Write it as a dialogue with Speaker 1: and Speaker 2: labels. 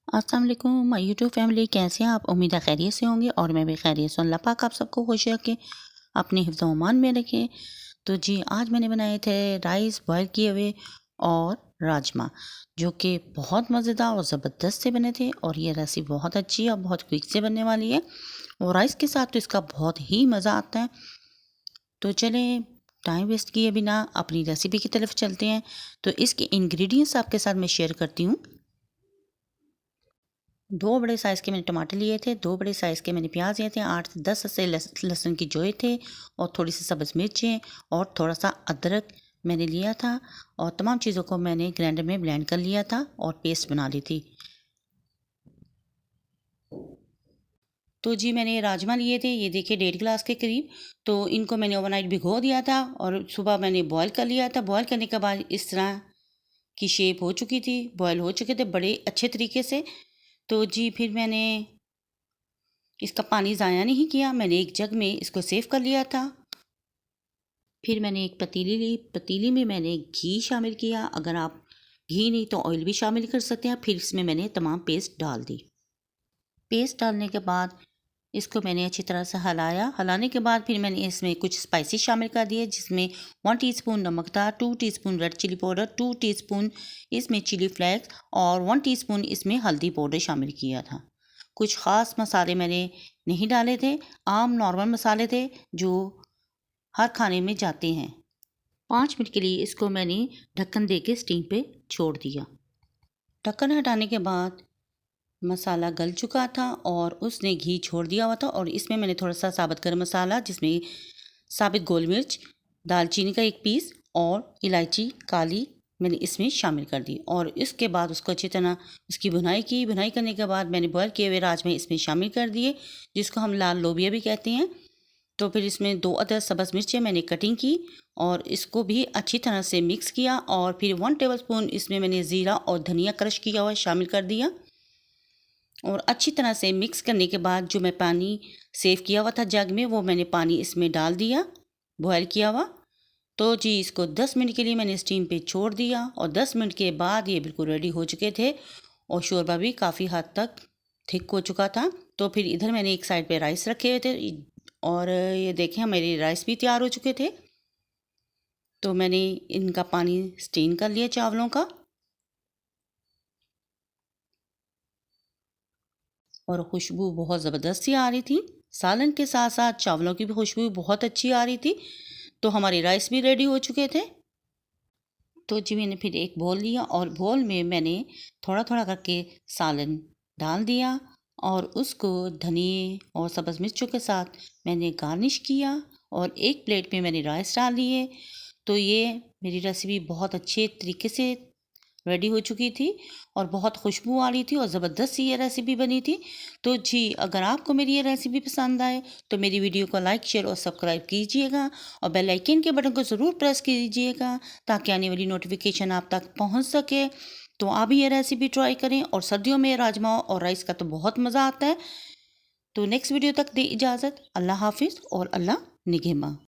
Speaker 1: अस्सलाम वालेकुम my YouTube family, कैसे हैं आप? उम्मीद है खैरियत से होंगे और मैं भी खैरियत से हूँ। अल्लाह पाक आप सबको खुश रखे, अपने हिफ्ज़ व अमान में रखे। तो जी आज मैंने बनाए थे राइस बॉयल किए हुए और राजमा, जो कि बहुत मज़ेदार और ज़बरदस्त से बने थे। और ये रेसिपी बहुत अच्छी है और बहुत क्विक से बनने वाली है और राइस के साथ तो इसका बहुत ही मज़ा आता है। तो चलें टाइम वेस्ट किए बिना अपनी रेसिपी की तरफ चलते हैं। तो इसके इंग्रेडिएंट्स आपके साथ मैं शेयर करती हूँ। 2 बड़े साइज़ के मैंने टमाटर लिए थे, 2 बड़े साइज़ के मैंने प्याज लिए थे, 8 से 10 से लहसुन की जोए थे और थोड़ी सी सब्ज़ मिर्चें और थोड़ा सा अदरक मैंने लिया था। और तमाम चीज़ों को मैंने ग्राइंडर में ब्लेंड कर लिया था और पेस्ट बना ली थी। तो जी मैंने राजमा लिए थे, ये देखिए 1.5 गिलास के करीब। तो इनको मैंने ओवरनाइट भिगो दिया था और सुबह मैंने बॉयल कर लिया था। बॉयल करने के बाद इस तरह की शेप हो चुकी थी, बॉयल हो चुके थे बड़े अच्छे तरीके से। तो जी फिर मैंने इसका पानी ज़ाया नहीं किया, मैंने एक जग में इसको सेव कर लिया था। फिर मैंने एक पतीली ली, पतीली में मैंने घी शामिल किया। अगर आप घी नहीं तो ऑयल भी शामिल कर सकते हैं। फिर इसमें मैंने तमाम पेस्ट डाल दी। पेस्ट डालने के बाद इसको मैंने अच्छी तरह से हलाया। हलाने के बाद फिर मैंने इसमें कुछ स्पाइसेस शामिल कर दिए, जिसमें 1 टीस्पून नमक था, 2 teaspoon red chilli powder, 2 teaspoon इसमें चिली फ्लेक्स और 1 टीस्पून इसमें हल्दी पाउडर शामिल किया था। कुछ ख़ास मसाले मैंने नहीं डाले थे, आम नॉर्मल मसाले थे जो हर खाने में जाते हैं। 5 मिनट के लिए इसको मैंने ढक्कन दे के स्टीम पे छोड़ दिया। ढक्कन हटाने के बाद मसाला गल चुका था और उसने घी छोड़ दिया हुआ था। और इसमें मैंने थोड़ा सा साबुत गरम मसाला, जिसमें साबित गोल मिर्च, दालचीनी का 1 पीस और इलायची काली मैंने इसमें शामिल कर दी। और इसके बाद उसको अच्छी तरह उसकी भुनाई की। भुनाई करने के बाद मैंने बॉयल किए हुए राजमा इसमें शामिल कर दिए, जिसको हम लाल लोबिया भी कहते हैं। तो फिर इसमें 2 अदद सब्ज़ मिर्चें मैंने कटिंग की और इसको भी अच्छी तरह से मिक्स किया। और फिर 1 टेबलस्पून इसमें मैंने ज़ीरा और धनिया क्रश किया हुआ शामिल कर दिया। और अच्छी तरह से मिक्स करने के बाद जो मैं पानी सेव किया हुआ था जग में, वो मैंने पानी इसमें डाल दिया बॉयल किया हुआ। तो जी इसको 10 मिनट के लिए मैंने स्टीम पे छोड़ दिया और 10 मिनट के बाद ये बिल्कुल रेडी हो चुके थे और शोरबा भी काफ़ी हद तक थिक हो चुका था। तो फिर इधर मैंने एक साइड पे राइस रखे हुए थे और ये देखें मेरे राइस भी तैयार हो चुके थे। तो मैंने इनका पानी स्टेन कर लिया चावलों का और खुशबू बहुत ज़बरदस्त सी आ रही थी। सालन के साथ साथ चावलों की भी खुशबू बहुत अच्छी आ रही थी। तो हमारे राइस भी रेडी हो चुके थे। तो जी मैंने फिर एक बोल लिया और बोल में मैंने थोड़ा थोड़ा करके सालन डाल दिया और उसको धनिए और सब्ज़ मिर्चों के साथ मैंने गार्निश किया। और एक प्लेट में मैंने राइस डाल लिए। तो ये मेरी रेसिपी बहुत अच्छे तरीके से रेडी हो चुकी थी और बहुत खुशबू आ रही थी और ज़बरदस्त सी ये रेसिपी बनी थी। तो जी अगर आपको मेरी ये रेसिपी पसंद आए तो मेरी वीडियो को लाइक शेयर और सब्सक्राइब कीजिएगा और बेल आइकन के बटन को ज़रूर प्रेस कीजिएगा ताकि आने वाली नोटिफिकेशन आप तक पहुंच सके। तो आप भी ये रेसिपी ट्राई करें। और सर्दियों में राजमा और राइस का तो बहुत मज़ा आता है। तो नेक्स्ट वीडियो तक दे इजाज़त। अल्लाह हाफिज़ और अल्लाह निगहबान।